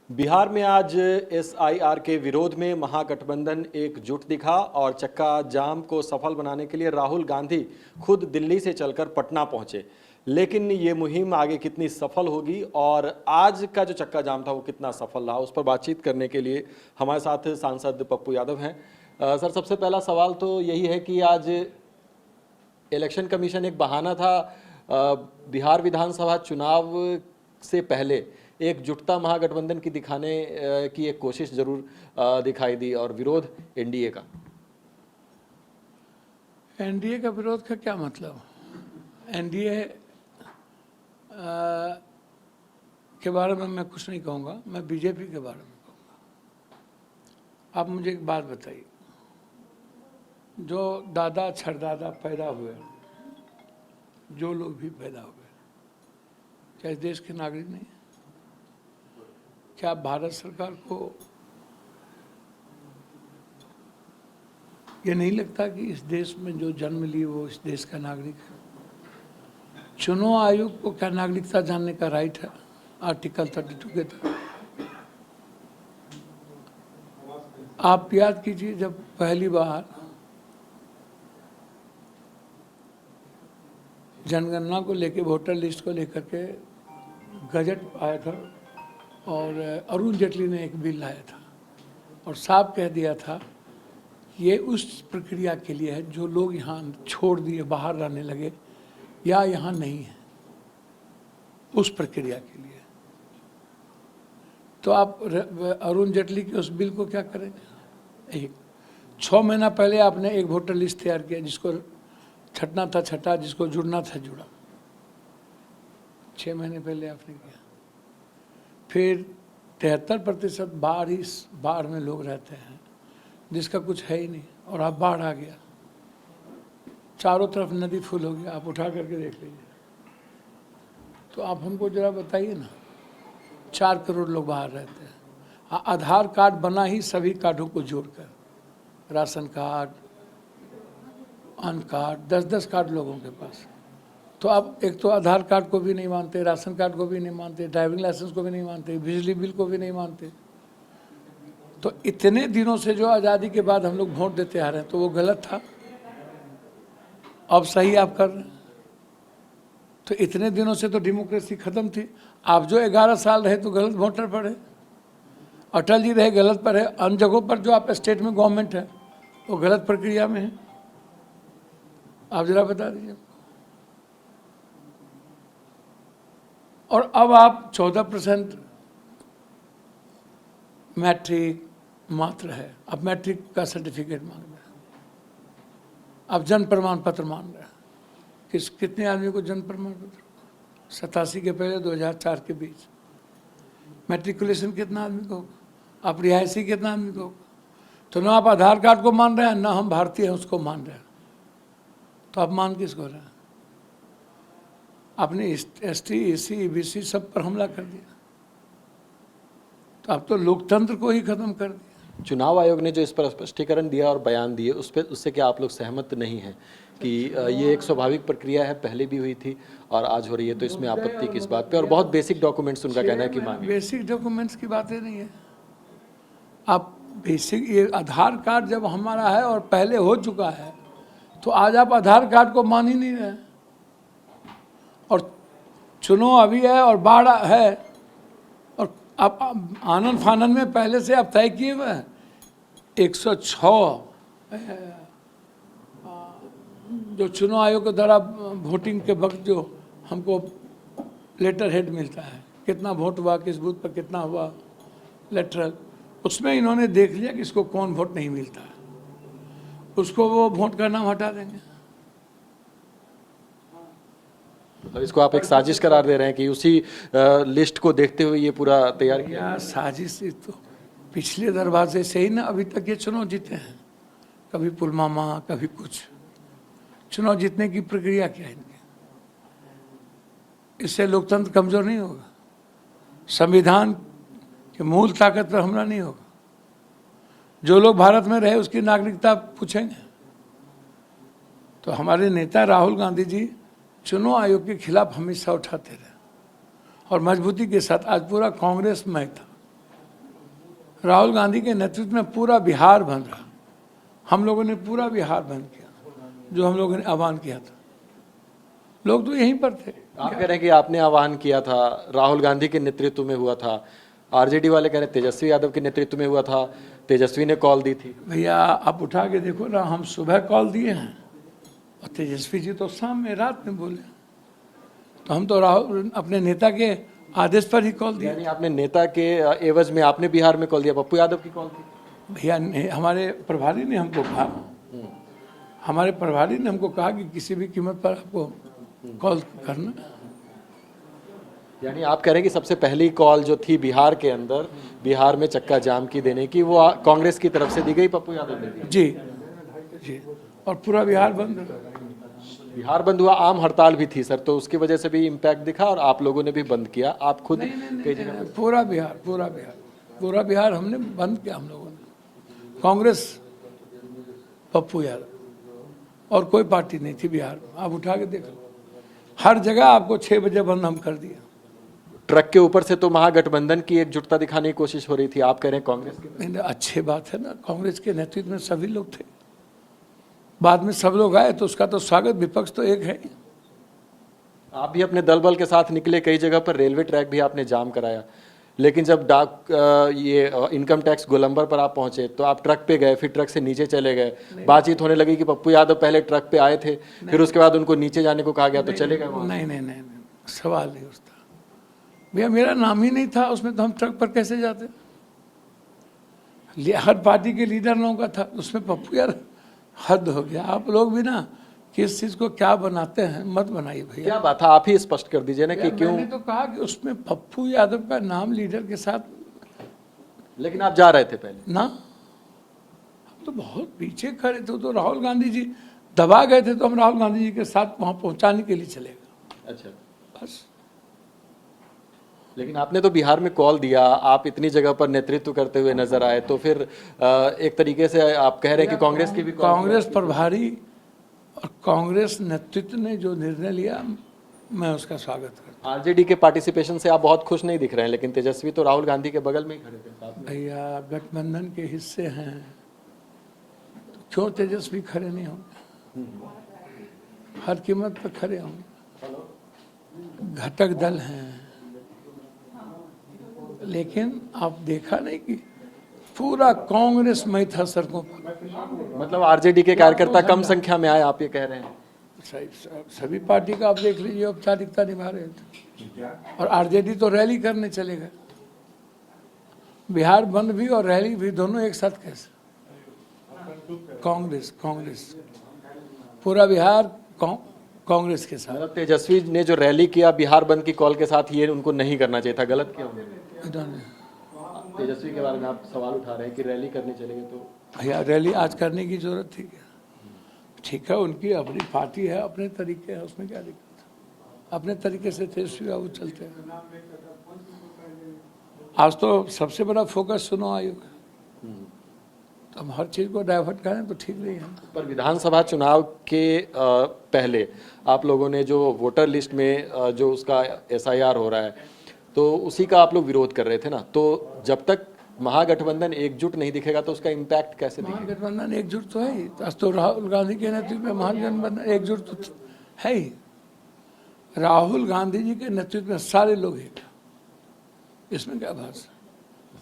बिहार में आज एसआईआर के विरोध में महागठबंधन एकजुट दिखा और चक्का जाम को सफल बनाने के लिए राहुल गांधी खुद दिल्ली से चलकर पटना पहुंचे। लेकिन ये मुहिम आगे कितनी सफल होगी और आज का जो चक्का जाम था वो कितना सफल रहा, उस पर बातचीत करने के लिए हमारे साथ सांसद पप्पू यादव हैं। सर, सबसे पहला सवाल तो यही है कि आज इलेक्शन कमीशन एक बहाना था बिहार विधानसभा चुनाव से पहले एकजुटता महागठबंधन की दिखाने की एक कोशिश जरूर दिखाई दी और विरोध एनडीए का। एनडीए का विरोध का क्या मतलब? एनडीए के बारे में मैं कुछ नहीं कहूँगा, मैं बीजेपी के बारे में कहूँगा। आप मुझे एक बात बताइए, जो दादा छरदादा पैदा हुए, जो लोग भी पैदा हुए, क्या इस देश के नागरिक नहीं है? क्या भारत सरकार को ये नहीं लगता कि इस देश में जो जन्म लिए वो इस देश का नागरिक है? चुनाव आयोग को क्या नागरिकता जानने का राइट है आर्टिकल 32 के तहत? आप याद कीजिए, जब पहली बार जनगणना को लेके, वोटर लिस्ट को लेकर के गजट आया था और अरुण जेटली ने एक बिल लाया था और साफ कह दिया था ये उस प्रक्रिया के लिए है जो लोग यहाँ छोड़ दिए, बाहर रहने लगे या यहाँ नहीं है, उस प्रक्रिया के लिए। तो आप अरुण जेटली के उस बिल को क्या करेंगे? 6 महीना पहले आपने एक वोटर लिस्ट तैयार किया, जिसको छटना था छटा, जिसको जुड़ना था जुड़ा। 6 महीने पहले आपने किया। फिर 73% बाढ़ में लोग रहते हैं, जिसका कुछ है ही नहीं, और अब बाढ़ आ गया, चारों तरफ नदी फुल हो गया। आप उठा करके देख लीजिए। तो आप हमको जरा बताइए ना, 4 करोड़ लोग बाहर रहते हैं। आधार कार्ड बना ही सभी कार्डों को जोड़कर, राशन कार्ड, अन कार्ड, 10-10 कार्ड लोगों के पास। तो आप एक तो आधार कार्ड को भी नहीं मानते, राशन कार्ड को भी नहीं मानते, ड्राइविंग लाइसेंस को भी नहीं मानते, बिजली बिल को भी नहीं मानते। तो इतने दिनों से जो आज़ादी के बाद हम लोग वोट देते आ रहे हैं, तो वो गलत था, अब सही आप कर रहे हैं। तो इतने दिनों से तो डेमोक्रेसी खत्म थी। आप जो 11 साल रहे तो गलत वोटर पड़े, अटल जी रहे गलत पर है, अन्य जगहों पर जो आप स्टेट में गवर्नमेंट है वो गलत प्रक्रिया में है। आप जरा बता दीजिए। और अब आप 14% मैट्रिक मात्र है, अब मैट्रिक का सर्टिफिकेट मांग रहे हैं, अब जन्म प्रमाण पत्र मांग रहे हैं। कितने आदमी को जन्म प्रमाण पत्र? 87 के पहले 2004 के बीच। मैट्रिकुलेशन कितना आदमी को होगा? आप रिहायशी कितना आदमी को होगा? तो ना आप आधार कार्ड को मान रहे हैं, ना हम भारतीय हैं उसको मान रहे हैं। तो आप मान किसको रहे हैं? आपने ST, SC, EBC सब पर हमला कर दिया। तो आप तो लोकतंत्र को ही खत्म कर दिया। चुनाव आयोग ने जो इस पर स्पष्टीकरण दिया और बयान दिए, उससे क्या आप लोग सहमत नहीं हैं कि ये एक स्वाभाविक प्रक्रिया है, पहले भी हुई थी और आज हो रही है, तो इसमें आपत्ति किस बात पे? और बहुत बेसिक डॉक्यूमेंट्स उनका कहना है कि मांगे। बेसिक डॉक्यूमेंट्स की बातें नहीं है। आप बेसिक, ये आधार कार्ड जब हमारा है और पहले हो चुका है, तो आज आप आधार कार्ड को मान ही नहीं रहे। और चुनाव अभी है और बाढ़ है, और आप आनंद फानंद में पहले से आप तय किए हुए हैं। 106 जो चुनाव आयोग के द्वारा वोटिंग के वक्त जो हमको लेटर हेड मिलता है, कितना वोट हुआ, किस बूथ पर कितना हुआ लेटरल, उसमें इन्होंने देख लिया कि इसको कौन वोट नहीं मिलता है, उसको वो वोट का नाम हटा देंगे। तो इसको आप एक साजिश करार दे रहे हैं कि उसी लिस्ट को देखते हुए ये पूरा तैयार किया? साजिश तो पिछले दरवाजे से ही ना अभी तक ये चुनाव जीते हैं, कभी पुलवामा, कभी कुछ। चुनाव जीतने की प्रक्रिया क्या है इनकी? इससे लोकतंत्र कमजोर नहीं होगा, संविधान के मूल ताकत पर हमला नहीं होगा। जो लोग भारत में रहे उसकी नागरिकता पूछेंगे। तो हमारे नेता राहुल गांधी जी चुनाव आयोग के खिलाफ हमेशा उठाते रहे और मजबूती के साथ। आज पूरा कांग्रेस में था, राहुल गांधी के नेतृत्व में पूरा बिहार बंद रहा। हम लोगों ने पूरा बिहार बंद किया, जो हम लोगों ने आह्वान किया था। लोग तो यहीं पर थे। आप कह रहे हैं कि आपने आह्वान किया था, राहुल गांधी के नेतृत्व में हुआ था। आरजेडी वाले कह रहे हैं तेजस्वी यादव के नेतृत्व में हुआ था, तेजस्वी ने कॉल दी थी। भैया आप उठा के देखो ना, हम सुबह कॉल दिए हैं और तेजस्वी जी तो शाम में रात में बोले। तो हम तो राहुल अपने नेता के आदेश पर ही कॉल दिया। यानी आपने नेता के एवज में आपने बिहार में कॉल दिया, पप्पू यादव की कॉल थी? भैया हमारे प्रभारी ने हमको कहा, हमारे प्रभारी ने हमको कहा कि किसी भी कीमत पर आपको कॉल करना। यानी आप कह रहे हैं कि सबसे पहली कॉल जो थी बिहार के अंदर, बिहार में चक्का जाम की देने की, वो कांग्रेस की तरफ से दी गई, पप्पू यादव ने दी? जी जी, और पूरा बिहार बंद रहा। बिहार बंद हुआ, आम हड़ताल भी थी सर, तो उसकी वजह से भी इम्पैक्ट दिखा और आप लोगों ने भी बंद किया। आप खुद कई जगह पूरा बिहार हमने बंद किया। हम लोगों ने, कांग्रेस, पप्पू यादव और कोई पार्टी नहीं थी बिहार में। आप उठा के देख लो, हर जगह आपको 6 बजे बंद हम कर दिया। ट्रक के ऊपर से तो महागठबंधन की एकजुटता दिखाने की कोशिश हो रही थी, आप कह रहे हैं कांग्रेस की? नहीं, अच्छी बात है ना, कांग्रेस के नेतृत्व में सभी लोग थे, बाद में सब लोग आए तो उसका तो स्वागत, विपक्ष तो एक है। आप भी अपने दल बल के साथ निकले, कई जगह पर रेलवे ट्रैक भी आपने जाम कराया, लेकिन जब इनकम टैक्स गोलंबर पर आप पहुंचे तो आप ट्रक पे गए, फिर ट्रक से नीचे चले गए। बातचीत होने लगी कि पप्पू यादव पहले ट्रक पे आए थे, फिर उसके बाद उनको नीचे जाने को कहा गया तो चले गए वहां। नहीं, सवाल नहीं उठता भैया, मेरा नाम ही नहीं था उसमें, तो हम ट्रक पर कैसे जाते? हर पार्टी के लीडर लोगों का था, उसमें पप्पू यार हद हो गया। आप लोग भी ना किस चीज को क्या बनाते हैं मत बनाइए भैया। क्या बात है, आप ही स्पष्ट कर दीजिए ना कि क्यों। मैंने तो कहा कि उसमें पप्पू यादव का नाम लीडर के साथ, लेकिन आप जा रहे थे पहले ना, हम तो बहुत पीछे खड़े थे। तो राहुल गांधी जी दबा गए थे, तो हम राहुल गांधी जी के साथ वहां पहुंचाने के लिए चले गए। अच्छा, बस। लेकिन आपने तो बिहार में कॉल दिया, आप इतनी जगह पर नेतृत्व करते हुए नजर आए, तो फिर एक तरीके से आप कह रहे हैं कि कांग्रेस की भी कांग्रेस प्रभारी और कांग्रेस नेतृत्व ने जो निर्णय लिया, मैं उसका स्वागत करता हूं। आरजेडी के पार्टिसिपेशन से आप बहुत खुश नहीं दिख रहे हैं, लेकिन तेजस्वी तो राहुल गांधी के बगल में ही खड़े थे साथ में। भैया गठबंधन के हिस्से हैं तो क्यों तेजस्वी खड़े नहीं होंगे? हर कीमत पर खड़े होंगे। घटक दल हैं, लेकिन आप देखा नहीं कि पूरा कांग्रेस में था सड़कों पर। मतलब आरजेडी के कार्यकर्ता कम संख्या में आए, आप ये कह रहे हैं? सभी पार्टी का आप देख लीजिए, औपचारिकता निभा रहे थे, और आरजेडी तो रैली करने चले गए। बिहार बंद भी और रैली भी दोनों एक साथ कैसे? कांग्रेस पूरा बिहार कांग्रेस के साथ। मतलब तेजस्वी ने जो रैली किया बिहार बंद की कॉल के साथ, ये उनको नहीं करना चाहिए था, गलत किया उन्होंने? तेजस्वी के बारे में आप सवाल उठा रहे हैं कि रैली करने चले गए, तो भैया रैली आज करने की जरूरत थी क्या? ठीक है, उनकी अपनी पार्टी है, अपने तरीके है, उसमें क्या दिक्कत है? अपने तरीके से तेजस्वी बाबू चलते हैं। आज तो सबसे बड़ा फोकस चुनाव आयोग है, तो हम हर चीज को डाइवर्ट करें तो ठीक नहीं है। पर विधानसभा चुनाव के पहले आप लोगों ने जो वोटर लिस्ट में जो उसका एसआईआर हो रहा है, तो उसी का आप लोग विरोध कर रहे थे ना, तो जब तक महागठबंधन एकजुट नहीं दिखेगा तो उसका इम्पैक्ट कैसे दिखेगा? महागठबंधन एकजुट तो है ही, तो राहुल गांधी के नेतृत्व में महागठबंधन एकजुट तो है ही। राहुल गांधी जी के नेतृत्व में सारे लोग एक, इसमें क्या बात है?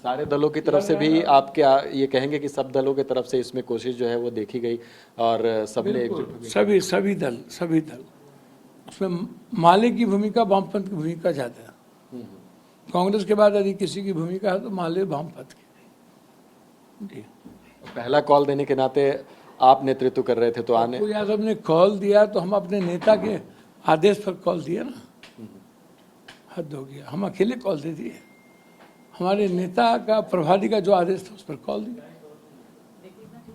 सारे दलों की तरफ से भी आप क्या ये कहेंगे कि सब दलों की तरफ से इसमें कोशिश जो है वो देखी गई और सबने एकजुट? सभी दल उसमें माले की भूमिका, वामपंथ की भूमिका ज्यादा है। कांग्रेस के बाद यदि किसी की भूमिका है तो माले वामपंथ की। जी, पहला कॉल देने के नाते आप नेतृत्व कर रहे थे, तो आने पप्पू यादव ने कॉल दिया तो हम अपने नेता के आदेश पर कॉल दिया ना, हद हो गया। हम अकेले कॉल दे दिए, हमारे नेता का प्रभारी का जो आदेश था उस पर कॉल दिया।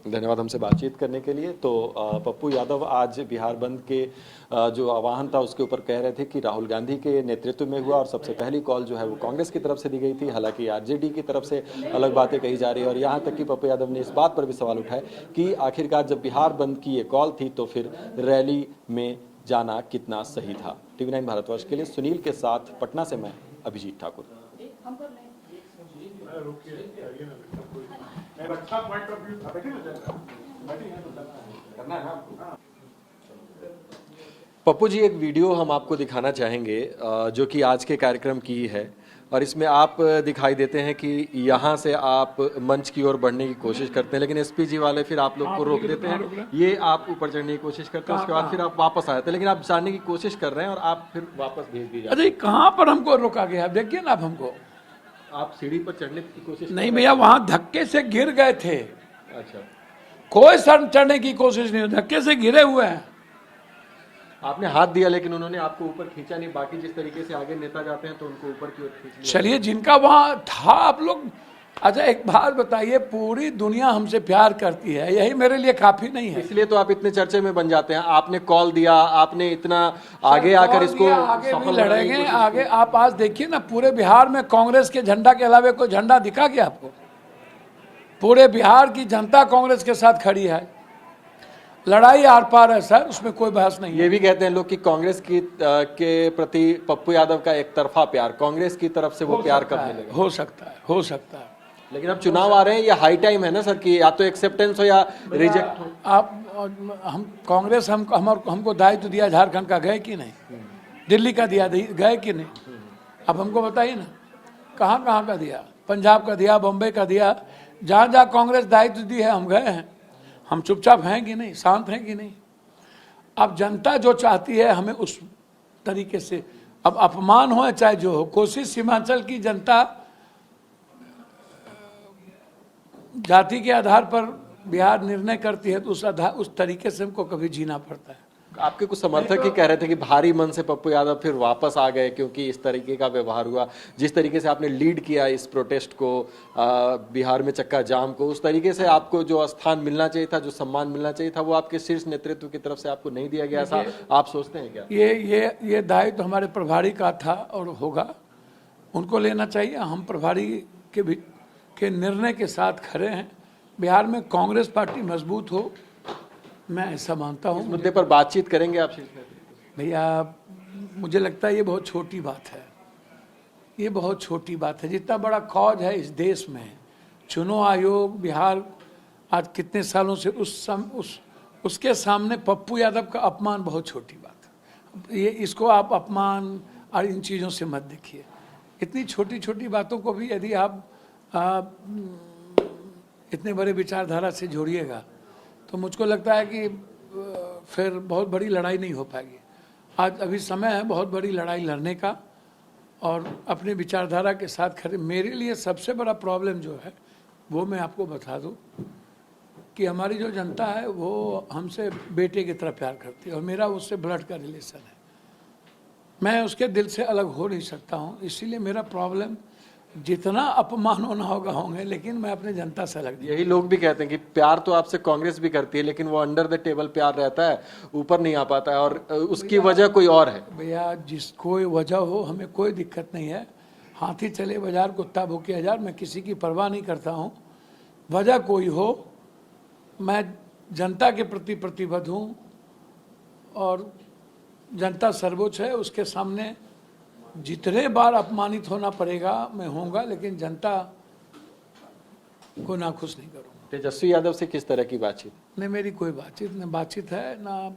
धन्यवाद हमसे बातचीत करने के लिए। तो पप्पू यादव आज बिहार बंद के जो आह्वान था उसके ऊपर कह रहे थे कि राहुल गांधी के नेतृत्व में हुआ और सबसे पहली कॉल जो है वो कांग्रेस की तरफ से दी गई थी। हालांकि आरजेडी की तरफ से अलग बातें कही जा रही है और यहाँ तक कि पप्पू यादव ने इस बात पर भी सवाल उठाए कि आखिरकार जब बिहार बंद की ये कॉल थी तो फिर रैली में जाना कितना सही था। TV9 भारतवर्ष के लिए सुनील के साथ पटना से मैं अभिजीत ठाकुर। अच्छा पॉइंट ऑफ व्यू था, बैठे ना चल करना है ना। पप्पू जी, एक वीडियो हम आपको दिखाना चाहेंगे जो कि आज के कार्यक्रम की है, और इसमें आप दिखाई देते हैं कि यहाँ से आप मंच की ओर बढ़ने की कोशिश करते हैं, लेकिन एसपी जी वाले फिर आप लोग को रोक देते हैं। ये आप ऊपर चढ़ने की कोशिश करते हैं, उसके बाद फिर आप वापस आ जाते हैं, लेकिन आप जाने की कोशिश कर रहे हैं और आप फिर वापस भेज दिए जाते अरे कहाँ पर हमको रोका गया, देखिए ना आप हमको। हैं। आप सीढ़ी पर चढ़ने की कोशिश नहीं भैया, वहां धक्के से गिर गए थे, अच्छा, कोई सर चढ़ने की कोशिश नहीं, धक्के से गिरे हुए हैं। आपने हाथ दिया लेकिन उन्होंने आपको ऊपर खींचा नहीं। बाकी जिस तरीके से आगे नेता जाते हैं तो उनको ऊपर की ओर खींच लिया। चलिए, जिनका वहां था आप लोग। अच्छा एक बात बताइए, पूरी दुनिया हमसे प्यार करती है, यही मेरे लिए काफी नहीं है। इसलिए तो आप इतने चर्चे में बन जाते हैं। आपने कॉल दिया, आपने इतना आगे आकर इसको आगे भी सफल बनाने की लड़ेंगे। कोशिश आगे आप आज देखिए ना, पूरे बिहार में कांग्रेस के झंडा के अलावा कोई झंडा दिखा क्या आपको? पूरे बिहार की जनता कांग्रेस के साथ खड़ी है, लड़ाई आर पार है सर, उसमें कोई बहस नहीं है। ये भी कहते हैं लोग कि कांग्रेस की के प्रति पप्पू यादव का एक तरफा प्यार, कांग्रेस की तरफ से वो प्यार कब मिलेगा? हो सकता है, हो सकता है। लेकिन अब चुनाव आ रहे हैं, ये हाई टाइम है ना सर कि या तो एक्सेप्टेंस हो या रिजेक्ट हो। आप हम कांग्रेस हमको दायित्व दिया झारखंड का, गए कि नहीं? दिल्ली का दिया, गए कि नहीं? अब हमको बताइए ना, कहाँ कहाँ का दिया? पंजाब का दिया, बम्बई का दिया, जहाँ जहाँ कांग्रेस दायित्व दी है हम गए हैं। हम चुपचाप हैं कि नहीं, शांत हैं कि नहीं? अब जनता जो चाहती है हमें उस तरीके से, अब अपमान हो चाहे जो हो, कोशिश सीमांचल की जनता जाति के आधार पर बिहार निर्णय करती है, तो उस तरीके से हमको कभी जीना पड़ता है। आपके कुछ समर्थक ही कह रहे थे कि भारी मन से पप्पू यादव फिर वापस आ गए क्योंकि इस तरीके का व्यवहार हुआ, जिस तरीके से आपने लीड किया इस प्रोटेस्ट को, बिहार में चक्का जाम को, उस तरीके से आपको जो स्थान मिलना चाहिए था, जो सम्मान मिलना चाहिए था, वो आपके शीर्ष नेतृत्व की तरफ से आपको नहीं दिया गया। ऐसा आप सोचते हैं क्या? ये दायित्व हमारे प्रभारी का था और होगा, उनको लेना चाहिए। हम प्रभारी के निर्णय के साथ खड़े हैं। बिहार में कांग्रेस पार्टी मजबूत हो, मैं ऐसा मानता हूँ। इस मुद्दे पर बातचीत करेंगे आप शीर्ष नेतृत्व? भैया मुझे लगता है ये बहुत छोटी बात है, ये बहुत छोटी बात है। जितना बड़ा कॉज है इस देश में, चुनाव आयोग, बिहार आज कितने सालों से उसके सामने पप्पू यादव का अपमान बहुत छोटी बात है। ये इसको आप अपमान और इन चीज़ों से मत देखिए। इतनी छोटी छोटी बातों को भी यदि आप इतने बड़े विचारधारा से जोड़िएगा तो मुझको लगता है कि फिर बहुत बड़ी लड़ाई नहीं हो पाएगी। आज अभी समय है बहुत बड़ी लड़ाई लड़ने का, और अपने विचारधारा के साथ खड़े। मेरे लिए सबसे बड़ा प्रॉब्लम जो है वो मैं आपको बता दूं कि हमारी जो जनता है वो हमसे बेटे की तरह प्यार करती है, और मेरा उससे ब्लड का रिलेशन है। मैं उसके दिल से अलग हो नहीं सकता हूँ, इसीलिए मेरा प्रॉब्लम जितना अपमान होना होगा होंगे, लेकिन मैं अपने जनता से अलग। यही लोग भी कहते हैं कि प्यार तो आपसे कांग्रेस भी करती है, लेकिन वो अंडर द टेबल प्यार रहता है, ऊपर नहीं आ पाता है, और उसकी वजह कोई और है। भैया जिस कोई वजह हो, हमें कोई दिक्कत नहीं है। हाथी चले बाजार, कुत्ता भूखे हजार, मैं किसी की परवाह नहीं करता हूँ। वजह कोई हो, मैं जनता के प्रति प्रतिबद्ध हूँ, और जनता सर्वोच्च है, उसके सामने जितने बार अपमानित होना पड़ेगा मैं होऊंगा, लेकिन जनता को नाखुश नहीं करूंगा। तेजस्वी यादव से किस तरह की बातचीत? नहीं, मेरी कोई बातचीत है ना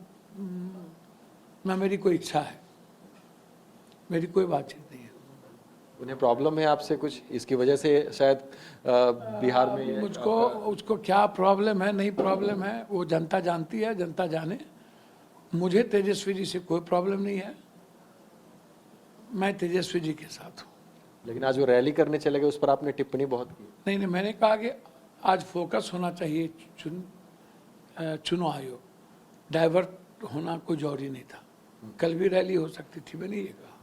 मेरी कोई इच्छा है, मेरी कोई बातचीत नहीं है। उन्हें प्रॉब्लम है आपसे कुछ, इसकी वजह से शायद बिहार में मुझको उसको क्या प्रॉब्लम है, नहीं प्रॉब्लम है, वो जनता जानती है, जनता जाने। मुझे तेजस्वी जी से कोई प्रॉब्लम नहीं है, मैं तेजस्वी जी के साथ हूँ। लेकिन आज वो रैली करने चले गए, उस पर आपने टिप्पणी बहुत की। नहीं, मैंने कहा कि आज फोकस होना चाहिए चुनाव आयोग, डाइवर्ट होना कोई जरूरी नहीं था। कल भी रैली हो सकती थी, मैंने ये कहा।